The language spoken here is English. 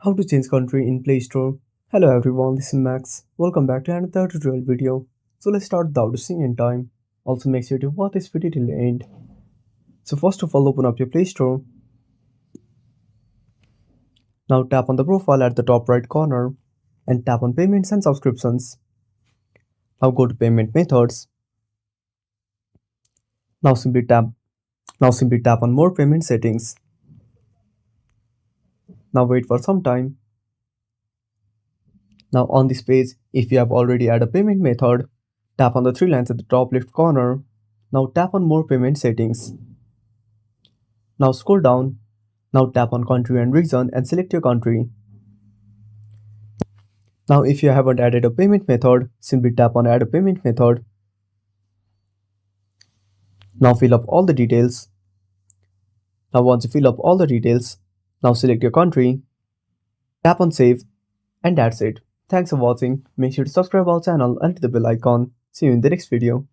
How to change country in Play Store. Hello everyone, this is Max. Welcome back to another tutorial video. So let's start without wasting any time. Also make sure to watch this video till the end. So first of all, open up your Play Store. Now tap on the profile at the top right corner and tap on payments and subscriptions. Now go to payment methods. Now simply tap on more payment settings. Now wait for some time. Now on this page, if you have already added a payment method, tap on the three lines at the top left corner. Now tap on more payment settings. Now scroll down. Now tap on country and region and select your country. Now if you haven't added a payment method, simply tap on add a payment method. Now fill up all the details. Now once you fill up all the details, now select your country, tap on save, and that's it. Thanks for watching. Make sure to subscribe our channel and hit the bell icon. See you in the next video.